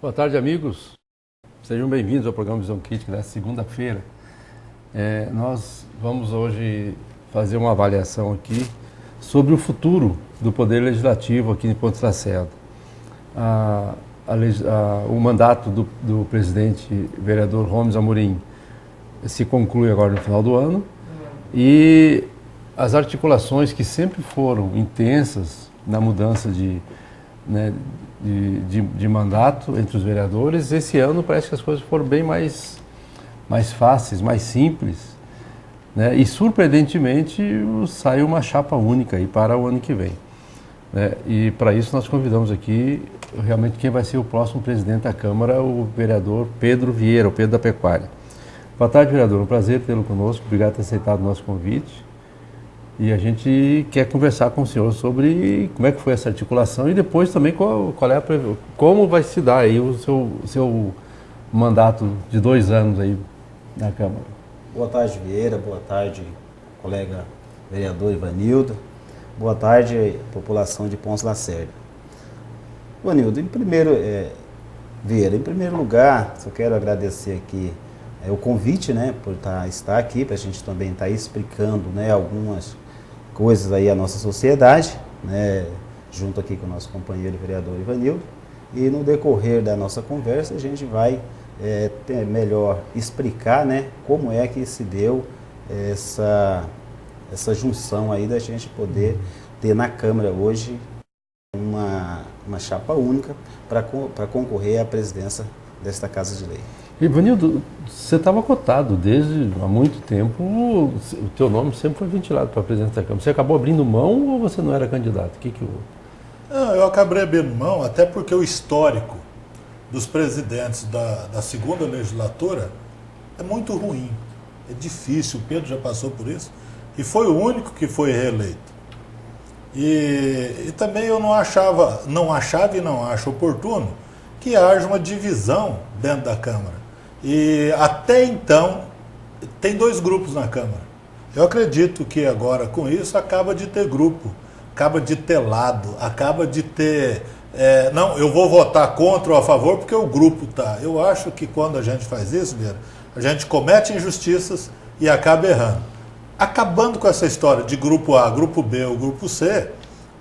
Boa tarde, amigos. Sejam bem-vindos ao programa Visão Crítica desta segunda-feira. Nós vamos hoje fazer uma avaliação aqui sobre o futuro do Poder Legislativo aqui em Pontes Lacerda. O mandato do presidente vereador Rhomes Amorim se conclui agora no final do ano e as articulações que sempre foram intensas na mudança de mandato entre os vereadores, esse ano parece que as coisas foram bem mais fáceis, mais simples, né? E surpreendentemente saiu uma chapa única aí para o ano que vem, né? E para isso nós convidamos aqui realmente quem vai ser o próximo presidente da Câmara, o vereador Pedro Vieira, o Pedro da Pecuária. Boa tarde, vereador, um prazer tê-lo conosco, obrigado por ter aceitado o nosso convite. E a gente quer conversar com o senhor sobre como é que foi essa articulação e depois também como vai se dar aí o seu mandato de 2 anos aí na Câmara. Boa tarde, Vieira. Boa tarde, colega vereador Ivanildo. Boa tarde, população de Pontes Lacerda. Ivanildo, Vieira, em primeiro lugar, só quero agradecer aqui o convite, né, por estar aqui, para a gente também estar explicando, né, algumas coisas aí à nossa sociedade, né, junto aqui com o nosso companheiro vereador Ivanildo. E no decorrer da nossa conversa a gente vai melhor explicar, né, como é que se deu essa junção aí da gente poder ter na Câmara hoje uma chapa única para concorrer à presidência desta Casa de Lei. Ivanildo, você estava cotado desde há muito tempo, o teu nome sempre foi ventilado para a presidência da Câmara. Você acabou abrindo mão ou você não era candidato? O que houve? Não, eu acabei abrindo mão, até porque o histórico dos presidentes da segunda legislatura é muito ruim, é difícil, o Pedro já passou por isso, e foi o único que foi reeleito. E também eu não achava e não acho oportuno que haja uma divisão dentro da Câmara. E até então, tem 2 grupos na Câmara. Eu acredito que agora, com isso, acaba de ter grupo, acaba de ter lado, acaba de ter... não, eu vou votar contra ou a favor porque o grupo está. Eu acho que quando a gente faz isso, Vieira, a gente comete injustiças e acaba errando. Acabando com essa história de grupo A, grupo B ou grupo C,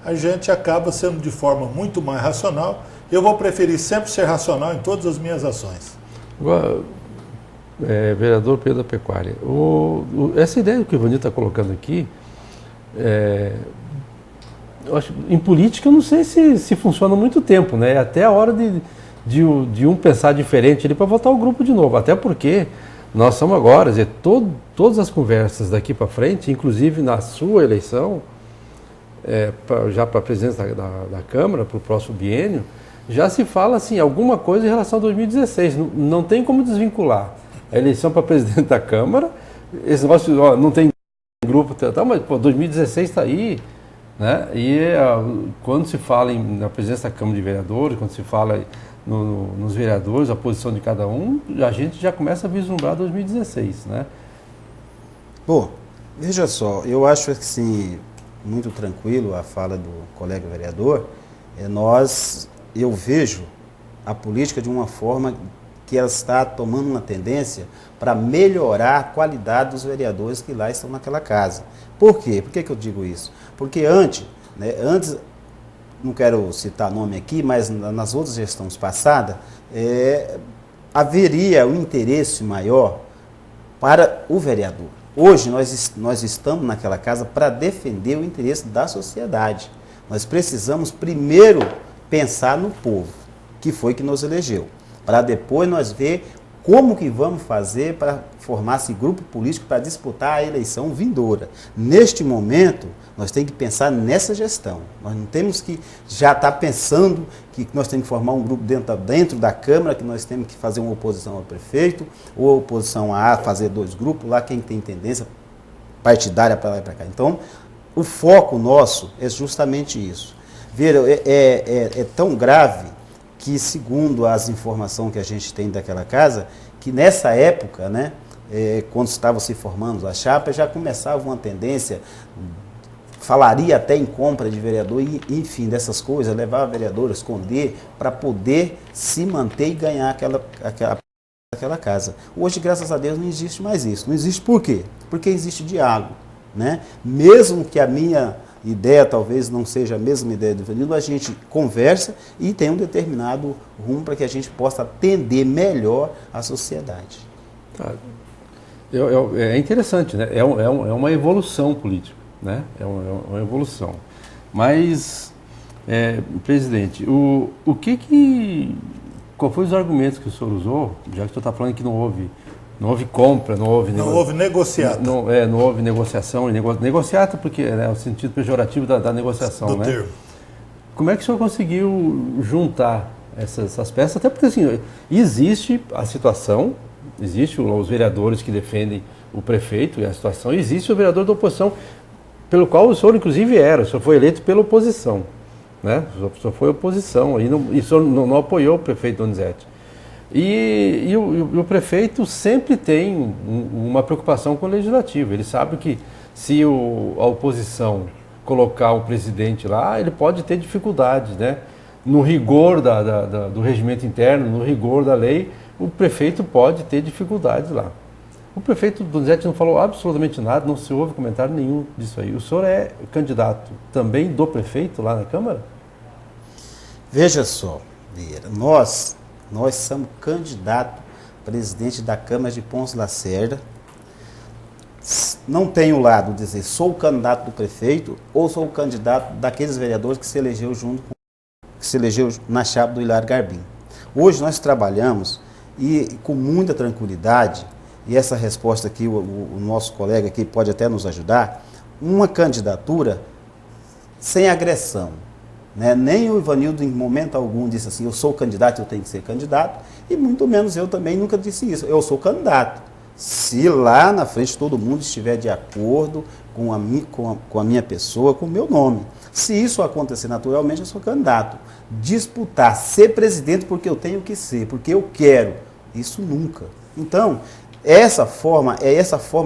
a gente acaba sendo de forma muito mais racional. Eu vou preferir sempre ser racional em todas as minhas ações. Agora, vereador Pedro da Pecuária, essa ideia que o Ivanildo está colocando aqui, eu acho, em política eu não sei se funciona há muito tempo, né? Até a hora de um pensar diferente para votar o grupo de novo, até porque nós estamos agora, todas as conversas daqui para frente, inclusive na sua eleição, já para a presidência da Câmara, para o próximo biênio, já se fala assim, alguma coisa em relação a 2016. Não tem como desvincular a eleição para presidente da Câmara. Esse negócio, não tem grupo, mas 2016 está aí, né? E quando se fala na presidência da Câmara de Vereadores, quando se fala nos vereadores, a posição de cada um, a gente já começa a vislumbrar 2016, né? Bom, veja só, eu acho assim, muito tranquilo a fala do colega vereador. Eu vejo a política de uma forma que ela está tomando uma tendência para melhorar a qualidade dos vereadores que lá estão naquela casa. Por quê? Por que eu digo isso? Porque antes, não quero citar nome aqui, mas nas outras gestões passadas, haveria um interesse maior para o vereador. Hoje nós estamos naquela casa para defender o interesse da sociedade. Nós precisamos primeiro pensar no povo, que foi que nos elegeu, para depois nós ver como que vamos fazer para formar esse grupo político para disputar a eleição vindoura. Neste momento, nós temos que pensar nessa gestão. Nós não temos que já estar pensando que nós temos que formar um grupo dentro da Câmara, que nós temos que fazer uma oposição ao prefeito, ou oposição a fazer 2 grupos, lá quem tem tendência partidária para lá e para cá. Então, o foco nosso é justamente isso. Veja, é tão grave que, segundo as informações que a gente tem daquela casa, que nessa época, né, quando estavam se formando as chapas, já começava uma tendência falaria até em compra de vereador, e, enfim, dessas coisas, levar a vereadora, esconder, para poder se manter e ganhar aquela casa. Hoje, graças a Deus, não existe mais isso. Não existe por quê? Porque existe diálogo, né? Mesmo que a minha ideia talvez não seja a mesma ideia do Ivanildo, a gente conversa e tem um determinado rumo para que a gente possa atender melhor a sociedade. Tá. É interessante, né? É uma evolução política, né? É uma evolução. Mas, presidente, qual foi os argumentos que o senhor usou, já que o senhor está falando que não houve compra, não houve negociata. Não houve negociação, negociata porque é o sentido pejorativo da negociação, do né? termo. Como é que o senhor conseguiu juntar essas peças? Até porque assim, existe a situação, existe os vereadores que defendem o prefeito e a situação, existe o vereador da oposição, pelo qual o senhor inclusive o senhor foi eleito pela oposição, né? O senhor foi oposição, e o senhor não apoiou o prefeito Donizete. E o prefeito sempre tem uma preocupação com o legislativo. Ele sabe que se a oposição colocar o presidente lá, ele pode ter dificuldades, né? No rigor do regimento interno, no rigor da lei, o prefeito pode ter dificuldades lá. O prefeito Donizete não falou absolutamente nada, não se houve comentário nenhum disso aí. O senhor é candidato também do prefeito lá na Câmara? Veja só, Vieira, nós somos candidato a presidente da Câmara de Ponce Lacerda. Não tenho o lado de dizer sou o candidato do prefeito ou sou o candidato daqueles vereadores que se elegeu na chapa do Hilário Garbim. Hoje nós trabalhamos e com muita tranquilidade, e essa resposta aqui o nosso colega aqui pode até nos ajudar, uma candidatura sem agressão. Né? Nem o Ivanildo em momento algum disse assim, eu sou candidato, eu tenho que ser candidato, e muito menos eu também nunca disse isso, eu sou candidato. Se lá na frente todo mundo estiver de acordo com a minha pessoa, com o meu nome. Se isso acontecer naturalmente, eu sou candidato. Disputar, ser presidente porque eu tenho que ser, porque eu quero, isso nunca. Então, é essa forma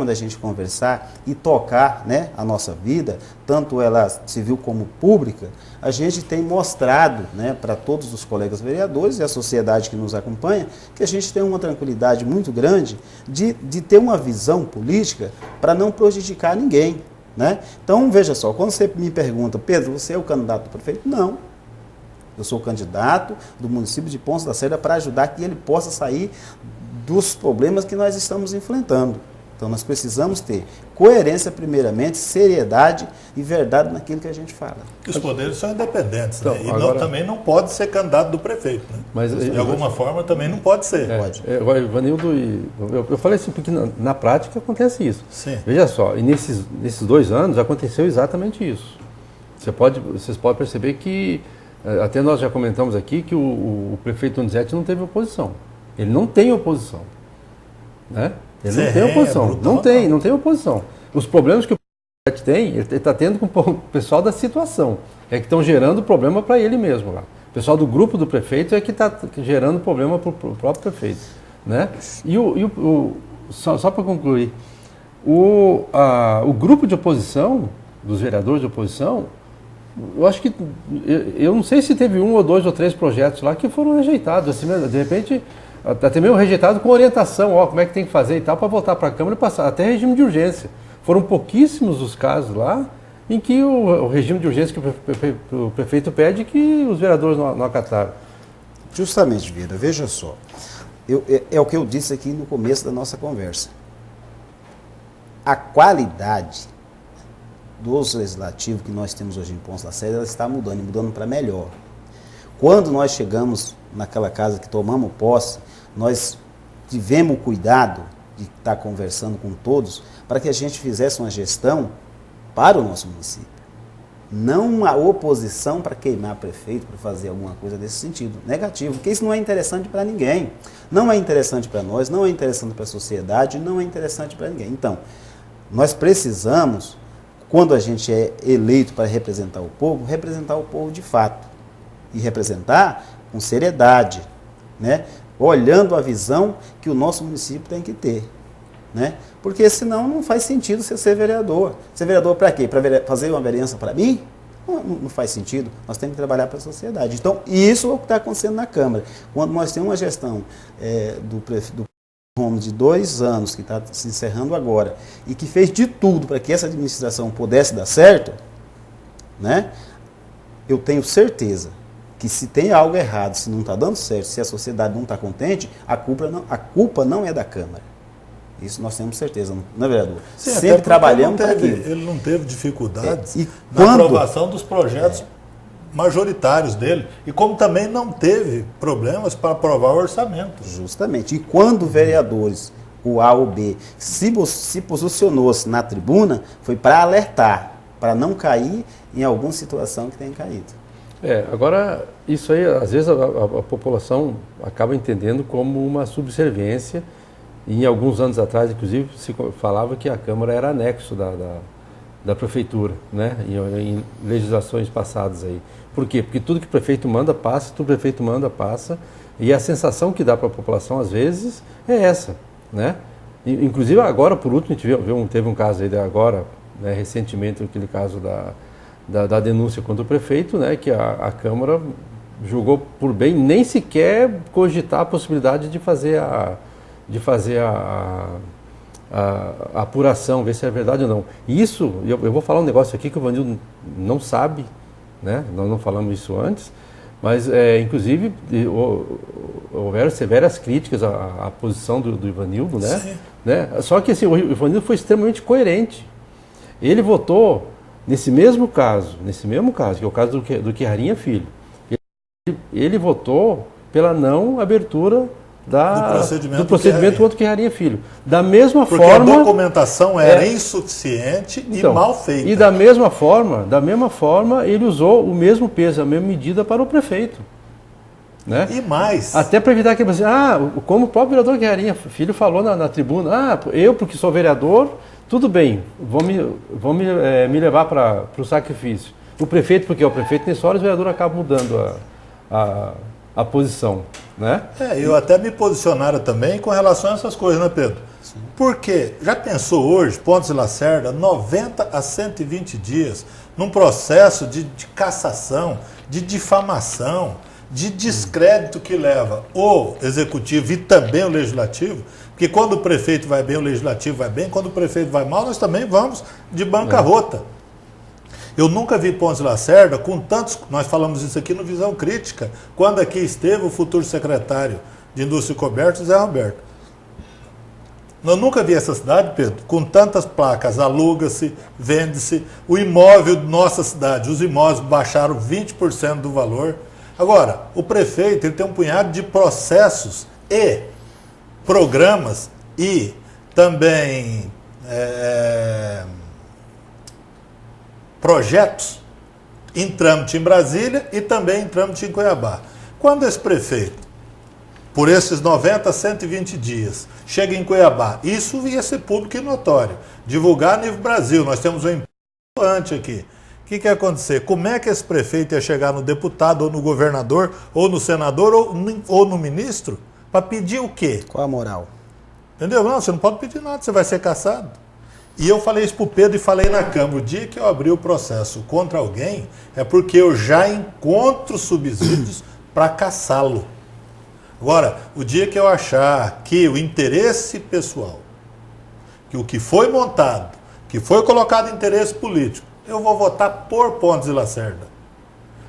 da gente conversar e tocar, né, a nossa vida, tanto ela civil como pública, a gente tem mostrado, né, para todos os colegas vereadores e a sociedade que nos acompanha, que a gente tem uma tranquilidade muito grande de ter uma visão política para não prejudicar ninguém. Né? Então, veja só, quando você me pergunta, Pedro, você é o candidato do prefeito? Não. Eu sou o candidato do município de Ponce Lacerda para ajudar que ele possa sair dos problemas que nós estamos enfrentando. Então, nós precisamos ter coerência, primeiramente, seriedade e verdade naquilo que a gente fala. Os poderes são independentes, então, né? E também não pode ser candidato do prefeito. Né? Mas, de alguma forma também não pode ser. Pode. Ivanildo, eu falei assim, porque na prática acontece isso. Sim. Veja só, e nesses 2 anos aconteceu exatamente isso. Vocês podem perceber que, até nós já comentamos aqui, que o prefeito Donizete não teve oposição. Ele não tem oposição. Né? Ele não tem oposição. Não tem oposição. Os problemas que o presidente tem, ele está tendo com o pessoal da situação. É que estão gerando problema para ele mesmo lá. O pessoal do grupo do prefeito é que está gerando problema para o próprio prefeito. Né? E só para concluir, o grupo de oposição, dos vereadores de oposição, eu acho que, eu não sei se teve 1 ou 2 ou 3 projetos lá que foram rejeitados. Assim, de repente, até mesmo rejeitado com orientação, como é que tem que fazer e tal, para voltar para a Câmara e passar até regime de urgência. Foram pouquíssimos os casos lá em que o regime de urgência que o prefeito pede que os vereadores não acataram. Justamente, Vieira, veja só. É o que eu disse aqui no começo da nossa conversa. A qualidade dos legislativos que nós temos hoje em Ponce Lacerda, ela está mudando, e mudando para melhor. Quando nós chegamos naquela casa que tomamos posse, nós tivemos o cuidado de estar conversando com todos para que a gente fizesse uma gestão para o nosso município. Não uma oposição para queimar prefeito, para fazer alguma coisa desse sentido. Negativo, porque isso não é interessante para ninguém. Não é interessante para nós, não é interessante para a sociedade, não é interessante para ninguém. Então, nós precisamos, quando a gente é eleito para representar o povo de fato. E representar com seriedade, né? Olhando a visão que o nosso município tem que ter. né? Porque senão não faz sentido você ser vereador. Ser vereador para quê? Para fazer uma vereança para mim? Não faz sentido. Nós temos que trabalhar para a sociedade. Então, isso é o que está acontecendo na Câmara. Quando nós temos uma gestão do Rômulo de 2 anos, que está se encerrando agora, e que fez de tudo para que essa administração pudesse dar certo, né? Eu tenho certeza que se tem algo errado, se não está dando certo, se a sociedade não está contente, a culpa não é da Câmara. Isso nós temos certeza, não é, vereador? Sim, sempre trabalhamos para aquilo. Ele não teve dificuldades E na aprovação dos projetos majoritários dele, e como também não teve problemas para aprovar o orçamento. Justamente. E quando vereadores, o A ou B, se posicionou-se na tribuna, foi para alertar, para não cair em alguma situação que tenha caído. Agora, isso aí, às vezes a população acaba entendendo como uma subserviência. E alguns anos atrás, inclusive, se falava que a Câmara era anexo da Prefeitura, né? Em legislações passadas aí. Por quê? Porque tudo que o prefeito manda passa, tudo que o prefeito manda passa, e a sensação que dá para a população, às vezes, é essa, né? Inclusive, agora, por último, a gente teve um caso aí agora, né, recentemente, aquele caso da denúncia contra o prefeito, né, que a Câmara julgou por bem nem sequer cogitar a possibilidade de fazer a apuração, ver se é verdade ou não. Isso, eu vou falar um negócio aqui que o Ivanildo não sabe, né? Nós não falamos isso antes, mas inclusive houveram severas críticas à posição do Ivanildo, né? Só que assim, o Ivanildo foi extremamente coerente. Ele votou nesse mesmo caso, que é o caso do Querrarinha Filho. Ele votou pela não abertura do procedimento contra o Querrarinha Filho. Da mesma Porque forma, a documentação era insuficiente e mal feita. E da mesma forma, ele usou o mesmo peso, a mesma medida para o prefeito. Né? E mais. Até para evitar que você, como o próprio vereador Querrarinha Filho falou na tribuna, eu, porque sou vereador, tudo bem, vão me levar para o sacrifício. O prefeito, porque é o prefeito, nessa hora o vereador acaba mudando a posição. Né? Eu até me posicionaram também com relação a essas coisas, né, Pedro? Sim. Porque já pensou hoje, Pontes e Lacerda, 90 a 120 dias num processo de cassação, de difamação, de descrédito que leva o executivo e também o legislativo, porque quando o prefeito vai bem, o legislativo vai bem, quando o prefeito vai mal, nós também vamos de bancarrota. Eu nunca vi Pontes e Lacerda com tantos... Nós falamos isso aqui no Visão Crítica, quando aqui esteve o futuro secretário de Indústria e Comércio, Zé Roberto. Eu nunca vi essa cidade, Pedro, com tantas placas, aluga-se, vende-se, o imóvel de nossa cidade, os imóveis baixaram 20% do valor. Agora, o prefeito ele tem um punhado de processos e programas e também... projetos em trâmite em Brasília e também em trâmite em Cuiabá. Quando esse prefeito, por esses 90 a 120 dias, chega em Cuiabá, isso ia ser público e notório, divulgar a nível Brasil, nós temos um importante aqui. O que ia acontecer? Como é que esse prefeito ia chegar no deputado, ou no governador, ou no senador, ou no ministro, para pedir o quê? Qual a moral? Entendeu? Não, você não pode pedir nada, você vai ser cassado. E eu falei isso para o Pedro e falei na Câmara, o dia que eu abrir o processo contra alguém, é porque eu já encontro subsídios para caçá-lo. Agora, o dia que eu achar que o interesse pessoal, que o que foi montado, que foi colocado em interesse político, eu vou votar por Pontes e Lacerda.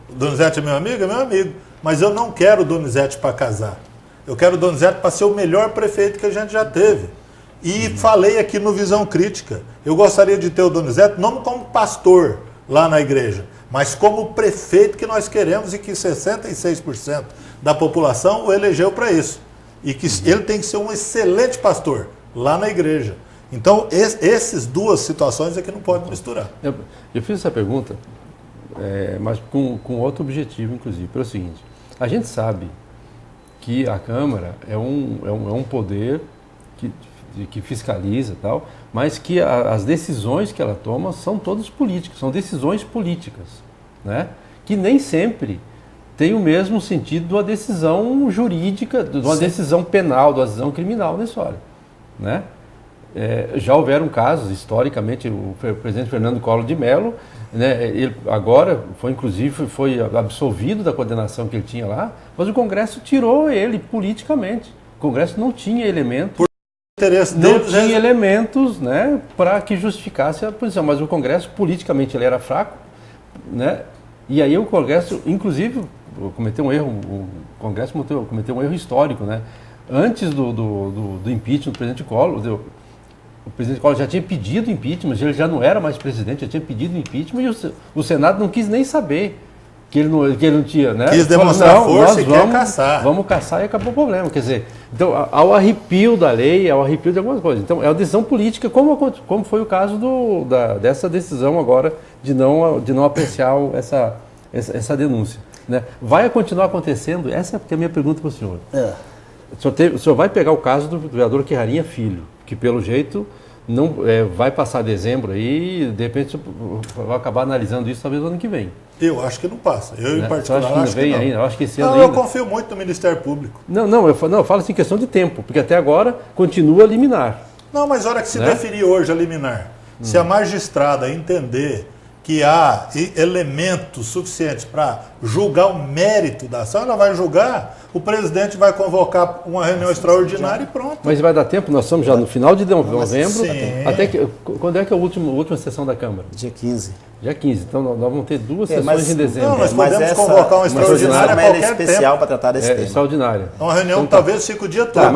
O Donizete é meu amigo? É meu amigo. Mas eu não quero o Donizete para casar. Eu quero o Donizete para ser o melhor prefeito que a gente já teve. E falei aqui no Visão Crítica, eu gostaria de ter o Donizete não como pastor lá na igreja, mas como prefeito que nós queremos e que 66% da população o elegeu para isso. E que ele tem que ser um excelente pastor lá na igreja. Então, essas duas situações é que não pode misturar. Eu fiz essa pergunta, mas com outro objetivo, inclusive, pelo seguinte, a gente sabe que a Câmara é um poder que fiscaliza e tal, mas que as decisões que ela toma são todas políticas, são decisões políticas, né? Que nem sempre tem o mesmo sentido de uma decisão jurídica, de uma decisão penal, de uma decisão criminal nessa hora, né? Já houveram casos, historicamente, o presidente Fernando Collor de Mello, né, ele agora foi absolvido da condenação que ele tinha lá, mas o Congresso tirou ele politicamente. O Congresso não tinha elementos, né, para que justificasse a posição, mas o Congresso politicamente ele era fraco, né, e aí o Congresso, inclusive, cometeu um erro, o Congresso cometeu um erro histórico, né, antes do impeachment do presidente Collor. O presidente Collor já tinha pedido impeachment, ele já não era mais presidente, já tinha pedido impeachment e o Senado não quis nem saber que ele não tinha, né? Quis demonstrar força e quer caçar. Vamos caçar e acabou o problema. Quer dizer, então, ao arrepio da lei, ao arrepio de algumas coisas. Então, é uma decisão política, como foi o caso dessa decisão agora de não apreciar essa denúncia. Né? Vai continuar acontecendo? Essa é a minha pergunta para o senhor. O senhor vai pegar o caso do vereador Querrarinha Filho, que pelo jeito não vai passar dezembro aí, de repente vai acabar analisando isso talvez no ano que vem. Eu acho que não passa. Eu, em particular, acho que não. Ainda. Eu acho que esse ano eu confio muito no Ministério Público. Eu falo assim, questão de tempo, porque até agora continua liminar. Não, mas a hora que se definir hoje a liminar, se a magistrada entender que há elementos suficientes para julgar o mérito da ação, ela vai julgar, o presidente vai convocar uma reunião extraordinária e pronto. Mas vai dar tempo? Nós estamos já no final de novembro. Sim. Quando é que é a última sessão da Câmara? Dia 15. Dia 15. Então nós vamos ter duas sessões em dezembro. Não, nós podemos convocar uma extraordinária a qualquer especial para tratar desse tema. Extraordinária. Uma reunião talvez fique o dia todo.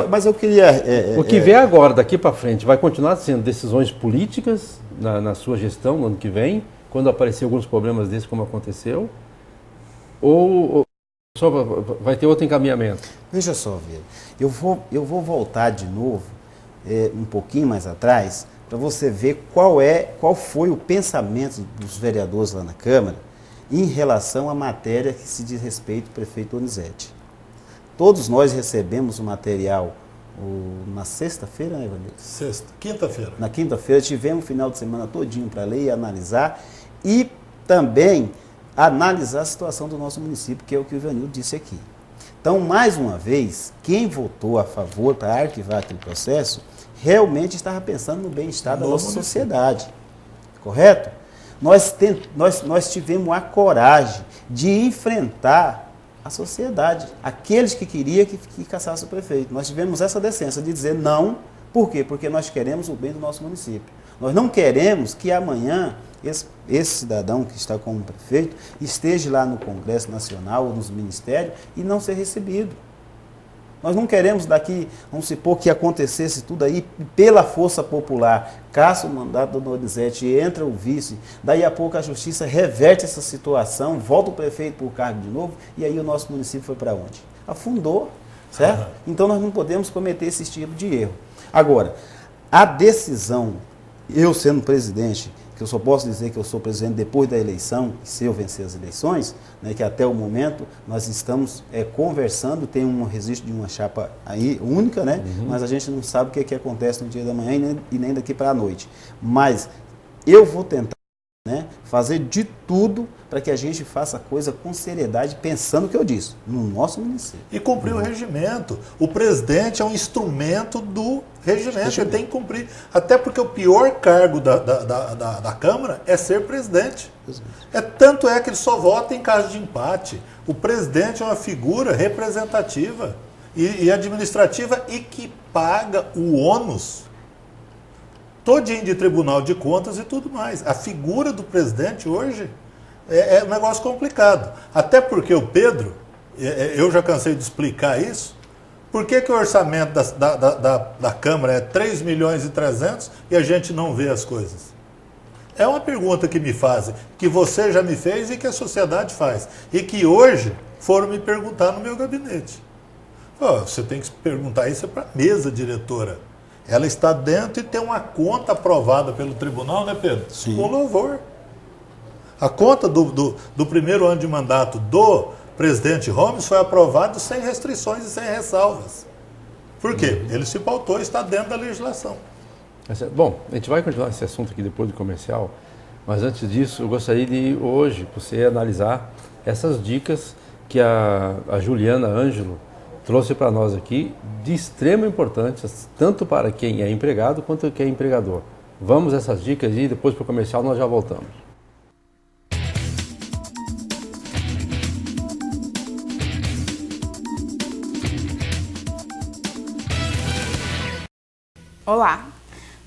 Mas eu queria... o que vier agora, daqui para frente, vai continuar sendo decisões políticas na sua gestão no ano que vem, quando aparecer alguns problemas desses como aconteceu, ou só vai ter outro encaminhamento? Veja só, Vieira, eu vou voltar de novo, um pouquinho mais atrás, para você ver qual foi o pensamento dos vereadores lá na Câmara em relação à matéria que se diz respeito ao prefeito Donizete. Todos nós recebemos o material na sexta-feira, né, Evanilson? Quinta-feira. Na quinta-feira tivemos o final de semana todinho para ler e analisar e também analisar a situação do nosso município, que é o que o Ivanildo disse aqui. Então, mais uma vez, quem votou a favor para arquivar aquele processo realmente estava pensando no bem-estar da nossa sociedade. Correto? Nós tivemos a coragem de enfrentar a sociedade, aqueles que queriam que caçasse o prefeito. Nós tivemos essa decência de dizer não. Por quê? Porque nós queremos o bem do nosso município. Nós não queremos que amanhã esse cidadão que está como prefeito esteja lá no Congresso Nacional ou nos ministérios e não ser recebido. Nós não queremos daqui, vamos supor, que acontecesse tudo aí pela força popular, caça o mandato do Donizete, entra o vice, daí a pouco a justiça reverte essa situação, volta o prefeito para o cargo de novo, e aí o nosso município foi para onde? Afundou, certo? Então nós não podemos cometer esse tipo de erro. Agora, a decisão, eu sendo presidente, que eu só posso dizer que eu sou presidente depois da eleição, se eu vencer as eleições, né, que até o momento nós estamos conversando, tem um registro de uma chapa aí única, né, mas a gente não sabe o que acontece no dia da manhã e nem daqui para a noite. Mas eu vou tentar, né, fazer de tudo para que a gente faça a coisa com seriedade, pensando o que eu disse, no nosso município. E cumprir o regimento. O presidente é um instrumento do regimento, ele tem que cumprir. Até porque o pior cargo da Câmara é ser presidente. Tanto é que ele só vota em caso de empate. O presidente é uma figura representativa e administrativa e que paga o ônus todinho de Tribunal de Contas e tudo mais. A figura do presidente hoje é um negócio complicado. Até porque o Pedro, eu já cansei de explicar isso, por que o orçamento da Câmara é 3 milhões e 300 e a gente não vê as coisas? É uma pergunta que me fazem, que você já me fez e que a sociedade faz. E que hoje foram me perguntar no meu gabinete. Você tem que perguntar isso para a mesa diretora. Ela está dentro e tem uma conta aprovada pelo tribunal, né, Pedro? Sim. Com louvor. A conta do primeiro ano de mandato do presidente Holmes foi aprovada sem restrições e sem ressalvas. Por quê? Ele se pautou e está dentro da legislação. Bom, a gente vai continuar esse assunto aqui depois do comercial, mas antes disso eu gostaria de hoje você analisar essas dicas que a Juliana Ângelo trouxe para nós aqui de extrema importância, tanto para quem é empregado quanto quem é empregador. Vamos essas dicas e depois para o comercial nós já voltamos. Olá!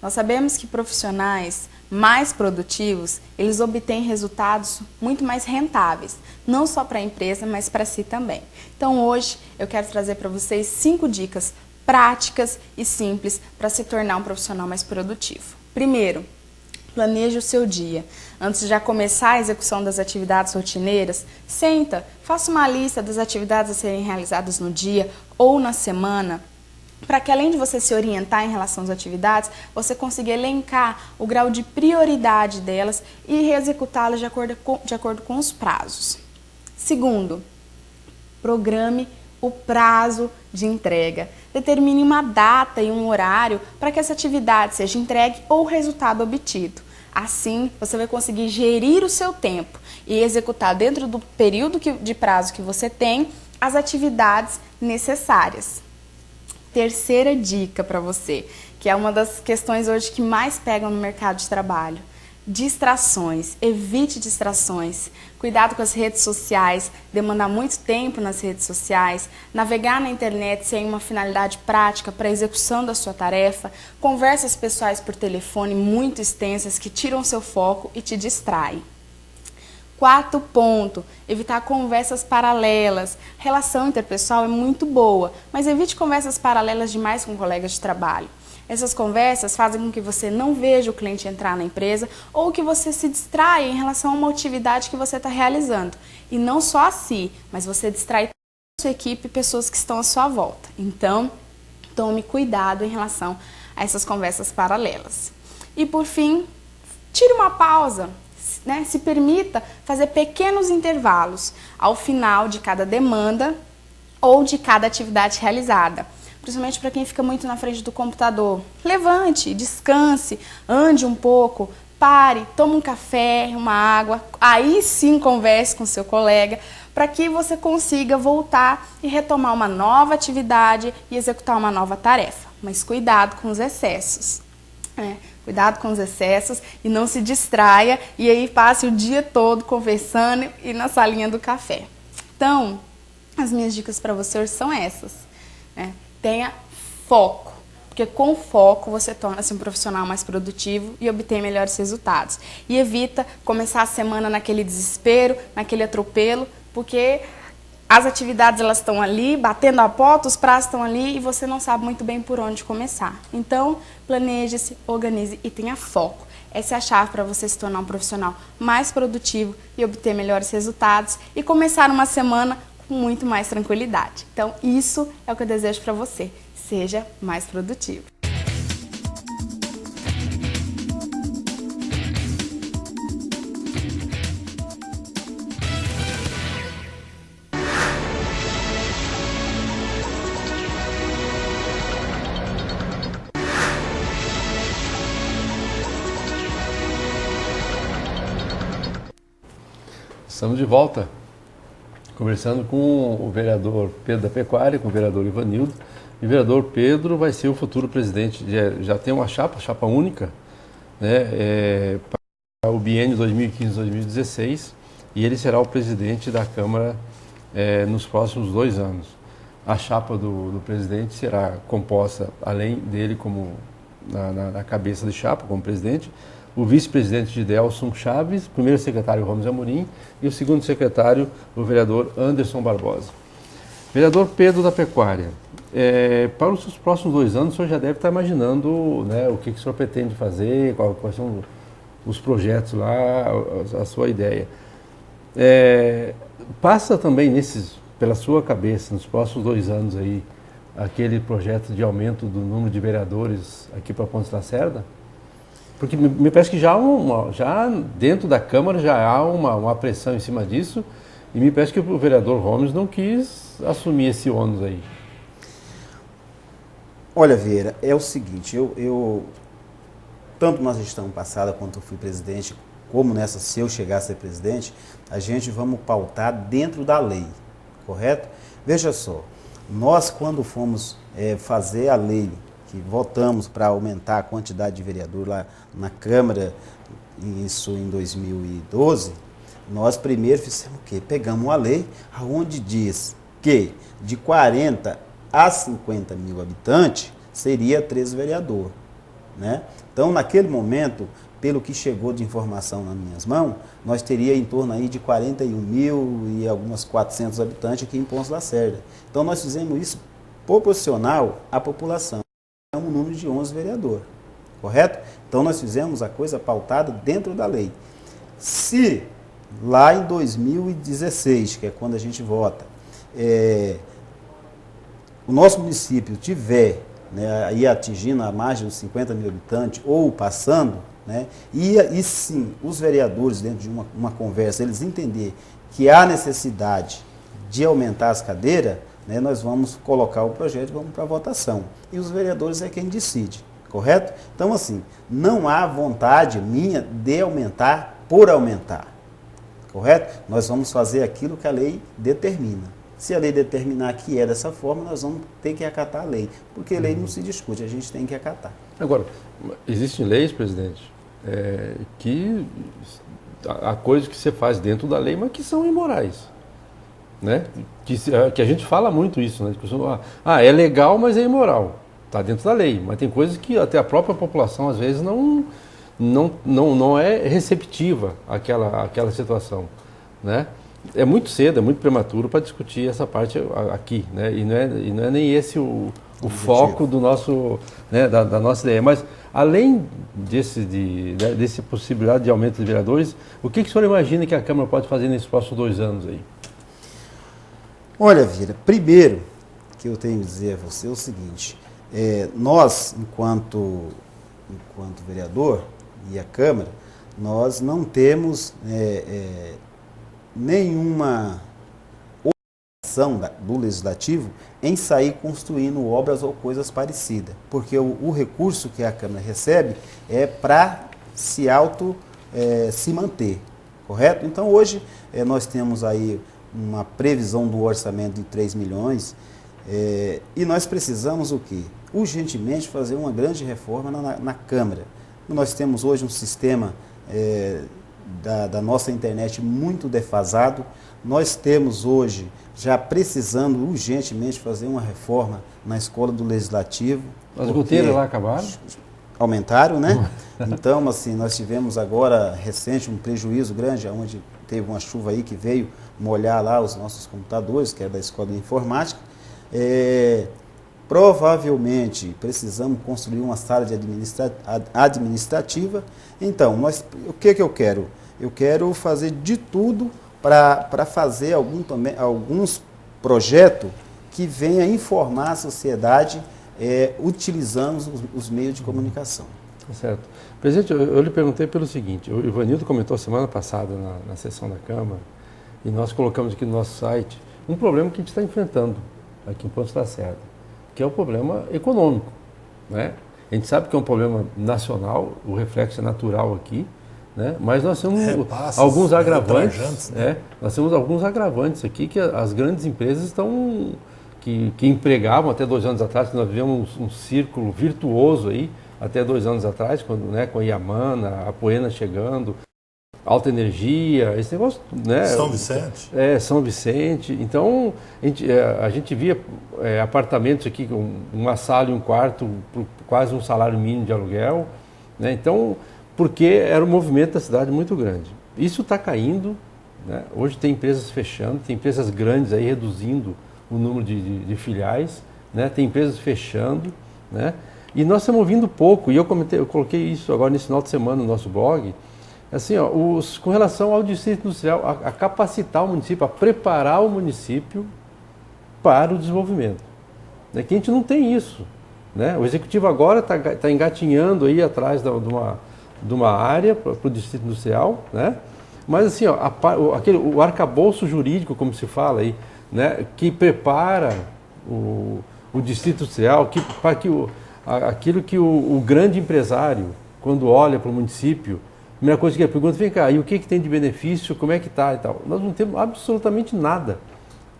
Nós sabemos que profissionais mais produtivos, eles obtêm resultados muito mais rentáveis, não só para a empresa, mas para si também. Então hoje eu quero trazer para vocês 5 dicas práticas e simples para se tornar um profissional mais produtivo. Primeiro, planeje o seu dia. Antes de já começar a execução das atividades rotineiras, senta, faça uma lista das atividades a serem realizadas no dia ou na semana, para que além de você se orientar em relação às atividades, você consiga elencar o grau de prioridade delas e executá-las de acordo com os prazos. Segundo, programe o prazo de entrega. Determine uma data e um horário para que essa atividade seja entregue ou resultado obtido. Assim, você vai conseguir gerir o seu tempo e executar dentro do período de prazo que você tem as atividades necessárias. Terceira dica para você, que é uma das questões hoje que mais pegam no mercado de trabalho. Distrações, evite distrações. Cuidado com as redes sociais, demandar muito tempo nas redes sociais, navegar na internet sem uma finalidade prática para a execução da sua tarefa, conversas pessoais por telefone muito extensas que tiram seu foco e te distraem. Quarto ponto, evitar conversas paralelas. Relação interpessoal é muito boa, mas evite conversas paralelas demais com colegas de trabalho. Essas conversas fazem com que você não veja o cliente entrar na empresa ou que você se distraia em relação a uma atividade que você está realizando. E não só a si, mas você distrai toda a sua equipe e pessoas que estão à sua volta. Então, tome cuidado em relação a essas conversas paralelas. E por fim, tire uma pausa. Se permita fazer pequenos intervalos ao final de cada demanda ou de cada atividade realizada, principalmente para quem fica muito na frente do computador. Levante, descanse, ande um pouco, pare, tome um café, uma água, aí sim converse com seu colega para que você consiga voltar e retomar uma nova atividade e executar uma nova tarefa. Mas cuidado com os excessos. Cuidado com os excessos e não se distraia e aí passe o dia todo conversando e na salinha do café. Então, as minhas dicas para você hoje são essas. Tenha foco, porque com foco você torna-se um profissional mais produtivo e obtém melhores resultados. E evita começar a semana naquele desespero, naquele atropelo, porque as atividades elas estão ali, batendo a porta, os prazos estão ali e você não sabe muito bem por onde começar. Então, planeje-se, organize e tenha foco. Essa é a chave para você se tornar um profissional mais produtivo e obter melhores resultados e começar uma semana com muito mais tranquilidade. Então, isso é o que eu desejo para você. Seja mais produtivo. Estamos de volta, conversando com o vereador Pedro da Pecuária, com o vereador Ivanildo. E o vereador Pedro vai ser o futuro presidente, já tem uma chapa única, para o biênio 2015-2016, e ele será o presidente da Câmara nos próximos 2 anos. A chapa do presidente será composta, além dele como na cabeça de chapa, como presidente, o vice-presidente Gidelson Chaves, o primeiro secretário Ramos Amorim e o segundo secretário, o vereador Anderson Barbosa. Vereador Pedro da Pecuária, para os próximos 2 anos o senhor já deve estar imaginando o que o senhor pretende fazer, quais são os projetos lá, a sua ideia. Passa também pela sua cabeça, nos próximos 2 anos aí, aquele projeto de aumento do número de vereadores aqui para Pontes Lacerda? Porque me parece que já dentro da Câmara já há uma pressão em cima disso e me parece que o vereador Gomes não quis assumir esse ônus aí. Olha, Vieira, é o seguinte, tanto na gestão passada quanto eu fui presidente, como nessa, se eu chegar a ser presidente, a gente vamos pautar dentro da lei, correto? Veja só, Nós, quando fomos fazer a lei, que votamos para aumentar a quantidade de vereador lá na Câmara, isso em 2012, nós primeiro fizemos o quê? Pegamos uma lei onde diz que de 40 a 50 mil habitantes seria 13 vereadores, né? Então, naquele momento, pelo que chegou de informação nas minhas mãos, nós teria em torno aí de 41 mil e algumas 400 habitantes aqui em Pontes Lacerda. Então, nós fizemos isso proporcional à população. É um número de 11 vereadores, correto? Então, nós fizemos a coisa pautada dentro da lei. Se lá em 2016, que é quando a gente vota, o nosso município tiver, né, aí atingindo a margem dos 50 mil habitantes ou passando, né, e sim, os vereadores, dentro de uma conversa, eles entenderem que há necessidade de aumentar as cadeiras, né, nós vamos colocar o projeto e vamos para a votação. E os vereadores é quem decide, correto? Então, assim, não há vontade minha de aumentar por aumentar, correto? Nós vamos fazer aquilo que a lei determina. Se a lei determinar que é dessa forma, nós vamos ter que acatar a lei, porque a lei não se discute, a gente tem que acatar. Agora, existem leis, presidente, que há coisas que você faz dentro da lei, mas que são imorais, né? Que a gente fala muito isso, né? É legal, mas é imoral. Está dentro da lei, mas tem coisas que até a própria população às vezes não é receptiva àquela situação, né? É muito cedo, é muito prematuro para discutir essa parte aqui, né? E não é nem esse o foco do nosso, né, da nossa ideia. Mas, além dessa possibilidade de aumento de vereadores, o que o senhor imagina que a Câmara pode fazer nesses próximos 2 anos aí? Olha, Vira, primeiro que eu tenho que dizer a você é o seguinte, nós, enquanto vereador e a Câmara, nós não temos nenhuma obrigação do Legislativo em sair construindo obras ou coisas parecidas, porque o recurso que a Câmara recebe é para se manter, correto? Então, hoje, nós temos aí uma previsão do orçamento de 3 milhões e nós precisamos o quê? Urgentemente fazer uma grande reforma na Câmara. Nós temos hoje um sistema da nossa internet muito defasado. Nós temos hoje, já precisando urgentemente fazer uma reforma na escola do Legislativo. As goteiras lá acabaram? Aumentaram, né? Então, assim, nós tivemos agora, recente, um prejuízo grande, onde teve uma chuva aí que veio molhar lá os nossos computadores, que é da escola de informática. Provavelmente precisamos construir uma sala de administrativa. Então, o que eu quero? Eu quero fazer de tudo para fazer alguns projetos que venham informar a sociedade utilizando os meios de comunicação. Certo. Presidente, eu lhe perguntei pelo seguinte, o Ivanildo comentou semana passada na sessão da Câmara, e nós colocamos aqui no nosso site um problema que a gente está enfrentando aqui em Pontes Lacerda, que é o problema econômico, né? A gente sabe que é um problema nacional, o reflexo é natural aqui, né? Mas nós temos alguns agravantes, né? Nós temos alguns agravantes aqui que as grandes empresas estão que empregavam até 2 anos atrás, que nós vivemos um círculo virtuoso aí até 2 anos atrás, quando, né, com a Iamana, a Poena chegando, Alta Energia, esse negócio, né? São Vicente. São Vicente. Então, a gente via apartamentos aqui com uma sala e um quarto por quase um salário mínimo de aluguel, né? Então, porque era um movimento da cidade muito grande. Isso está caindo, né? Hoje tem empresas fechando, tem empresas grandes aí reduzindo o número de filiais, né? Tem empresas fechando, né? E nós estamos ouvindo pouco, e eu coloquei isso agora nesse final de semana no nosso blog, assim, ó, com relação ao distrito industrial, a capacitar o município, a preparar o município para o desenvolvimento. Né? Que a gente não tem isso. Né? O executivo agora está engatinhando aí atrás de uma área para o distrito industrial, né? Mas assim, ó, o arcabouço jurídico, como se fala aí, né? Que prepara o distrito industrial, para aquilo que o grande empresário, quando olha para o município, a primeira coisa que ele pergunta, vem cá, e o que tem de benefício, como é que está e tal. Nós não temos absolutamente nada.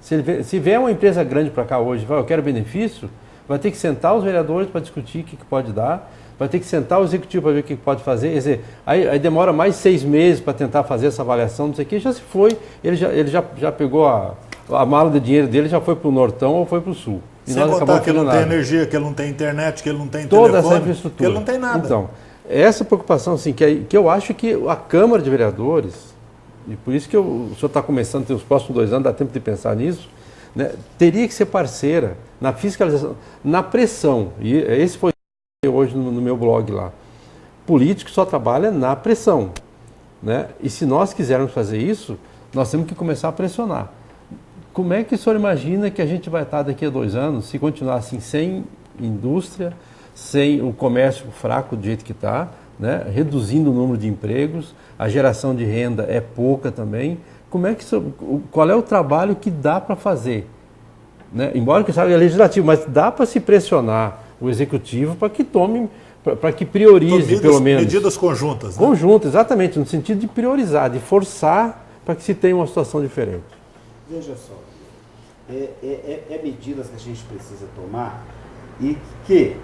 Se vier uma empresa grande para cá hoje, eu quero benefício, vai ter que sentar os vereadores para discutir o que pode dar, vai ter que sentar o executivo para ver o que pode fazer. Quer dizer, aí demora mais 6 meses para tentar fazer essa avaliação, não sei o que, já se foi, ele já pegou a mala de dinheiro dele, já foi para o Nortão ou foi para o Sul. E sem contar que ele não tem energia, que ele não tem internet, que ele não tem toda telefone, essa infraestrutura, que ele não tem nada. Então, essa preocupação, assim, que eu acho que a Câmara de Vereadores, e por isso que o senhor está começando, tem os próximos 2 anos, dá tempo de pensar nisso, né, teria que ser parceira na fiscalização, na pressão. E esse foi hoje no meu blog lá. Político só trabalha na pressão, né? E se nós quisermos fazer isso, nós temos que começar a pressionar. Como é que o senhor imagina que a gente vai estar daqui a 2 anos, se continuar assim, sem indústria, sem o comércio fraco do jeito que está, né? Reduzindo o número de empregos, a geração de renda é pouca também. Qual é o trabalho que dá para fazer? Né? Embora que seja legislativo, mas dá para se pressionar o executivo para que tome, para que priorize pelo menos. Medidas conjuntas. Né? Conjuntas, exatamente, no sentido de priorizar, de forçar para que se tenha uma situação diferente. Veja só, medidas que a gente precisa tomar e que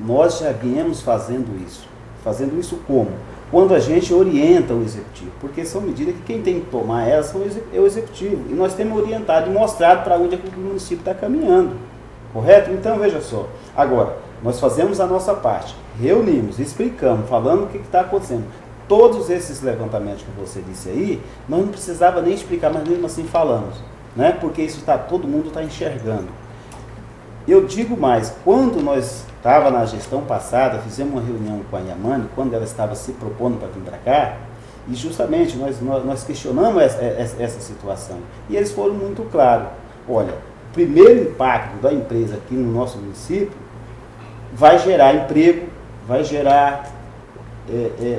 nós já viemos fazendo isso. Fazendo isso como? Quando a gente orienta o executivo, porque são medidas que quem tem que tomar elas é o executivo. E nós temos orientado e mostrado para onde é que o município está caminhando. Correto? Então, veja só. Agora, nós fazemos a nossa parte, reunimos, explicamos, falando o que está acontecendo. Todos esses levantamentos que você disse aí, nós não precisava nem explicar, mas mesmo assim falamos. Né? Porque isso todo mundo está enxergando. Eu digo mais, quando nós estava na gestão passada, fizemos uma reunião com a Yamane, quando ela estava se propondo para vir para cá, e justamente nós questionamos essa situação. E eles foram muito claros. Olha, o primeiro impacto da empresa aqui no nosso município vai gerar emprego, vai gerar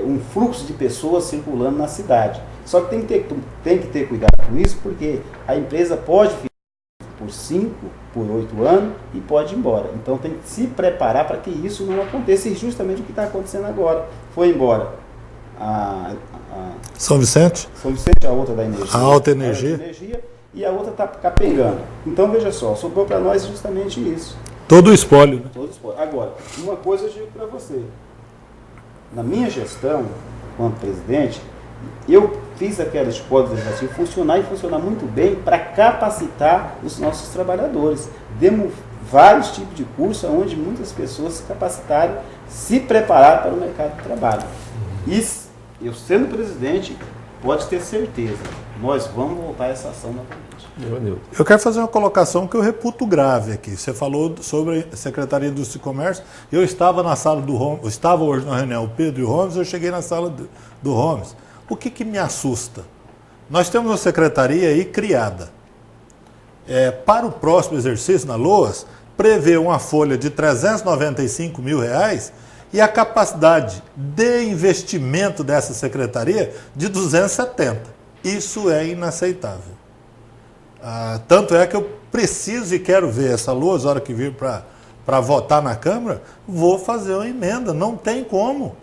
um fluxo de pessoas circulando na cidade. Só que tem que ter cuidado com isso, porque a empresa pode ficar por 5, por 8 anos e pode ir embora. Então tem que se preparar para que isso não aconteça, e justamente o que está acontecendo agora. Foi embora a São Vicente, a outra da energia. A Alta Energia. E a outra está capengando. Então veja só, sobrou para nós justamente isso. Todo o espólio. Né? Todo o espólio. Agora, uma coisa eu digo para você. Na minha gestão, como presidente, eu fiz aquela escola legislativa funcionar muito bem para capacitar os nossos trabalhadores. Demos vários tipos de curso onde muitas pessoas se capacitaram, se prepararam para o mercado de trabalho. E eu, sendo presidente, pode ter certeza, nós vamos voltar a essa ação novamente. Eu quero fazer uma colocação que eu reputo grave aqui. Você falou sobre a Secretaria de Indústria e Comércio. Eu estava na sala do Holmes, eu estava hoje na reunião, o Pedro e o Holmes, eu cheguei na sala do Holmes. O que me assusta? Nós temos uma secretaria aí criada. Para o próximo exercício na LOAS, prevê uma folha de R$395 mil e a capacidade de investimento dessa secretaria de 270. Isso é inaceitável. Tanto é que eu preciso e quero ver essa LOAS, na hora que vir para votar na Câmara, vou fazer uma emenda, não tem como.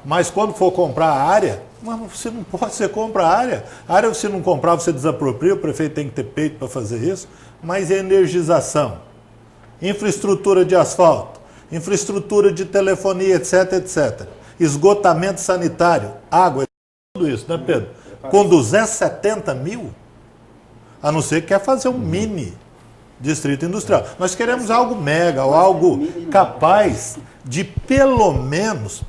Mas quando for comprar a área, mas você não pode, você compra a área você não comprar, você desapropria, o prefeito tem que ter peito para fazer isso, mas é energização, infraestrutura de asfalto, infraestrutura de telefonia, etc. Esgotamento sanitário, água, tudo isso, né, Pedro? Com 270 mil, a não ser que quer fazer um mini distrito industrial. Nós queremos algo mega, ou algo capaz de pelo menos,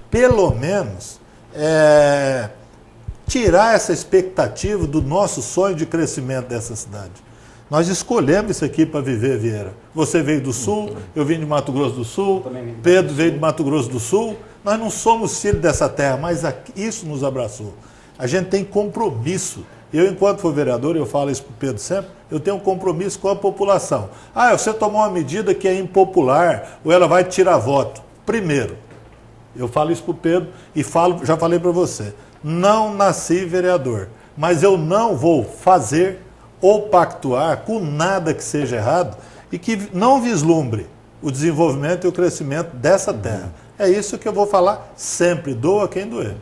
tirar essa expectativa do nosso sonho de crescimento dessa cidade. Nós escolhemos isso aqui para viver, Vieira. Você veio do Sul, eu vim de Mato Grosso do Sul, Pedro veio de Mato Grosso do Sul. Nós não somos filhos dessa terra, mas isso nos abraçou. A gente tem compromisso. Eu, enquanto for vereador, eu falo isso para o Pedro sempre, eu tenho um compromisso com a população. Você tomou uma medida que é impopular, ou ela vai tirar voto. Primeiro, eu falo isso para o Pedro e já falei para você, não nasci vereador, mas eu não vou fazer ou pactuar com nada que seja errado e que não vislumbre o desenvolvimento e o crescimento dessa terra. É isso que eu vou falar sempre, doa quem doer.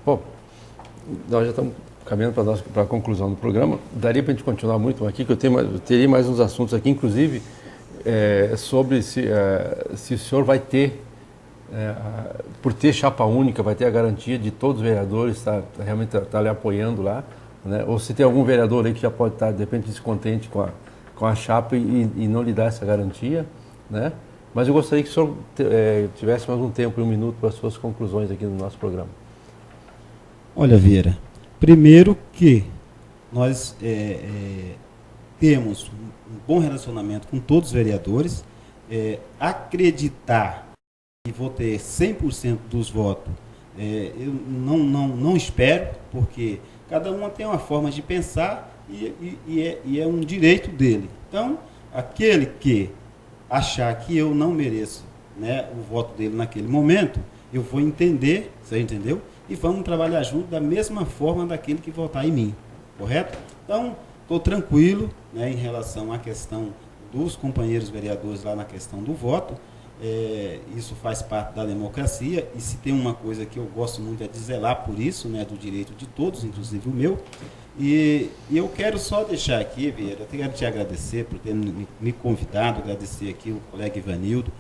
Bom, nós já estamos caminhando para a conclusão do programa, daria para a gente continuar muito aqui, que eu teria mais uns assuntos aqui, inclusive sobre se o senhor vai ter, por ter chapa única, vai ter a garantia de todos os vereadores realmente estar lhe apoiando lá, né? Ou se tem algum vereador aí que já pode estar, de repente, descontente com a chapa e não lhe dá essa garantia, né? Mas eu gostaria que o senhor tivesse mais um tempo, um minuto, para as suas conclusões aqui no nosso programa. Olha, Vieira, primeiro que nós temos um bom relacionamento com todos os vereadores, acreditar que vou ter 100% dos votos, eu não espero, porque cada um tem uma forma de pensar e é um direito dele. Então, aquele que achar que eu não mereço, né, o voto dele naquele momento, eu vou entender, você entendeu? E vamos trabalhar junto da mesma forma daquele que votar em mim, correto? Então, estou tranquilo, né, em relação à questão dos companheiros vereadores lá na questão do voto. Isso faz parte da democracia, e se tem uma coisa que eu gosto muito é de zelar por isso, né, do direito de todos, inclusive o meu. E eu quero só deixar aqui, Vieira, eu quero te agradecer por ter me convidado, agradecer aqui o colega Ivanildo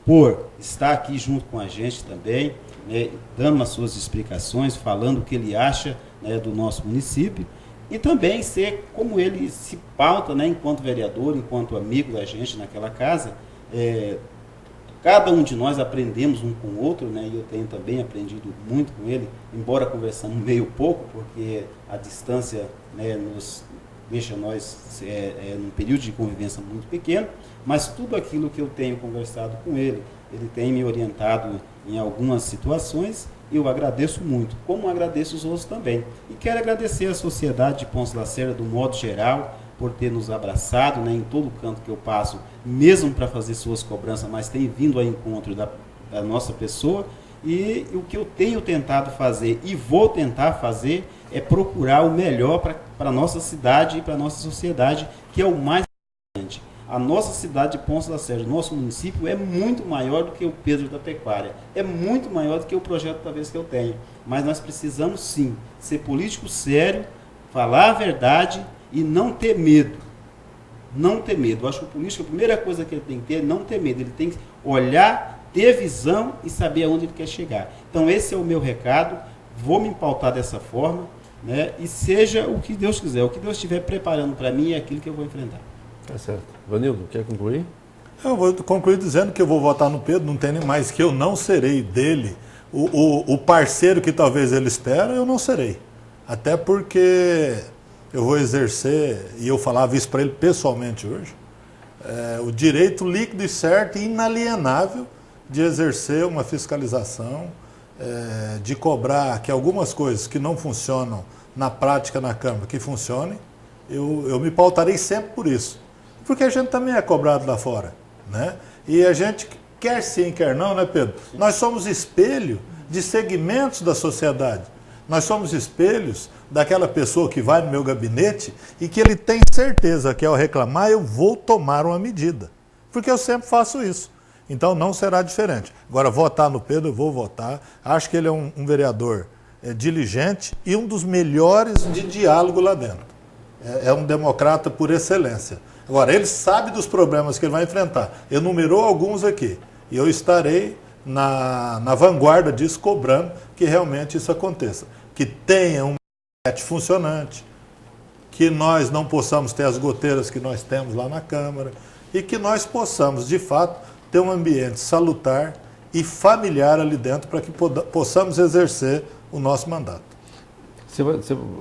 por estar aqui junto com a gente também, né, dando as suas explicações, falando o que ele acha, né, do nosso município, e também ser como ele se pauta, né, enquanto vereador, enquanto amigo da gente naquela casa. Cada um de nós aprendemos um com o outro, né, e eu tenho também aprendido muito com ele, embora conversando meio pouco, porque a distância, né, nos deixa nós num período de convivência muito pequeno, mas tudo aquilo que eu tenho conversado com ele, ele tem me orientado em algumas situações, e eu agradeço muito, como agradeço os outros também. E quero agradecer a sociedade de Ponce Lacerda, do modo geral, por ter nos abraçado, né, em todo canto que eu passo, mesmo para fazer suas cobranças, mas tem vindo ao encontro da nossa pessoa. E o que eu tenho tentado fazer e vou tentar fazer é procurar o melhor para a nossa cidade e para a nossa sociedade, que é o mais importante. A nossa cidade de Ponce Lacerda, nosso município, é muito maior do que o Pedro da Pecuária, é muito maior do que o projeto talvez que eu tenho, mas nós precisamos sim ser político sério, falar a verdade e não ter medo. Não ter medo. Eu acho que o político, a primeira coisa que ele tem que ter é não ter medo. Ele tem que olhar, ter visão e saber aonde ele quer chegar. Então esse é o meu recado. Vou me pautar dessa forma, né? E seja o que Deus quiser. O que Deus estiver preparando para mim é aquilo que eu vou enfrentar. Tá certo. Vanildo, quer concluir? Eu vou concluir dizendo que eu vou votar no Pedro, não tem nem mais, que eu não serei dele. O parceiro que talvez ele espera, eu não serei. Até porque eu vou exercer, e eu falava isso para ele pessoalmente hoje, o direito líquido e certo e inalienável de exercer uma fiscalização, de cobrar que algumas coisas que não funcionam na prática na Câmara, que funcionem. Eu me pautarei sempre por isso. Porque a gente também é cobrado lá fora, né? E a gente, quer sim, quer não, né, Pedro? Sim. Nós somos espelho de segmentos da sociedade. Nós somos espelhos daquela pessoa que vai no meu gabinete e que ele tem certeza que ao reclamar eu vou tomar uma medida. Porque eu sempre faço isso. Então não será diferente. Agora, votar no Pedro, eu vou votar. Acho que ele é um vereador diligente e um dos melhores de diálogo lá dentro. É um democrata por excelência. Agora, ele sabe dos problemas que ele vai enfrentar. Enumerou alguns aqui. E eu estarei na vanguarda disso, cobrando que realmente isso aconteça. Que tenha um net funcionante, que nós não possamos ter as goteiras que nós temos lá na Câmara e que nós possamos, de fato, ter um ambiente salutar e familiar ali dentro para que possamos exercer o nosso mandato. Você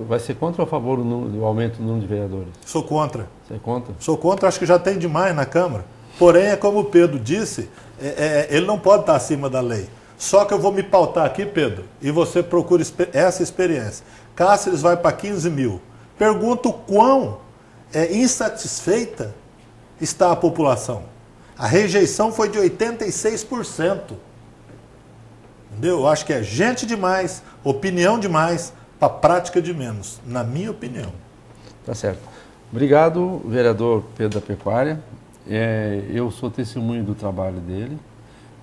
vai ser contra ou a favor do aumento do número de vereadores? Sou contra. Você é contra? Sou contra, acho que já tem demais na Câmara. Porém, é como o Pedro disse, ele não pode estar acima da lei. Só que eu vou me pautar aqui, Pedro, e você procura essa experiência. Cáceres vai para 15 mil. Pergunto o quão insatisfeita está a população. A rejeição foi de 86%. Entendeu? Eu acho que é gente demais, opinião demais, para prática de menos, na minha opinião. Tá certo. Obrigado, vereador Pedro da Pecuária. Eu sou testemunho do trabalho dele.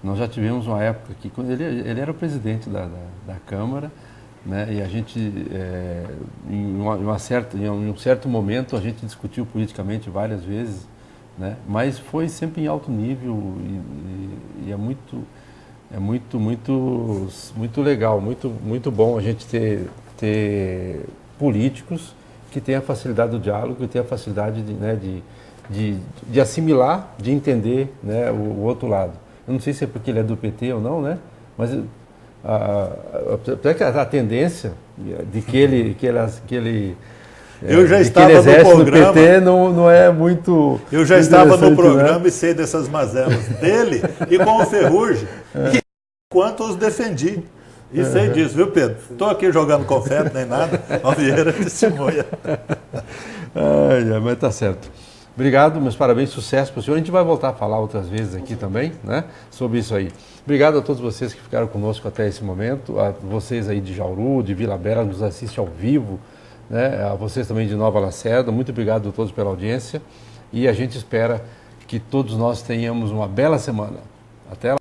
Nós já tivemos uma época que, quando ele era o presidente da Câmara, né? E a gente, em um certo momento, a gente discutiu politicamente várias vezes, né? Mas foi sempre em alto nível e é muito legal, muito bom a gente ter políticos que têm a facilidade do diálogo, que têm a facilidade de assimilar, de entender, né, o outro lado. Eu não sei se é porque ele é do PT ou não, né? Mas a tendência de que ele eu já que estava ele exerce no programa, no PT não é muito. eu já estava no programa, né? e sei dessas mazelas dele e com o Ferrugem, e quanto os defendi. E sei disso, viu, Pedro? Estou aqui jogando confete nem nada, a Vieira testemunha. Mas tá certo. Obrigado, meus parabéns, sucesso para o senhor. A gente vai voltar a falar outras vezes aqui também, né, sobre isso aí. Obrigado a todos vocês que ficaram conosco até esse momento, a vocês aí de Jauru, de Vila Bela, nos assistem ao vivo, né, a vocês também de Nova Lacerda. Muito obrigado a todos pela audiência e a gente espera que todos nós tenhamos uma bela semana. Até lá.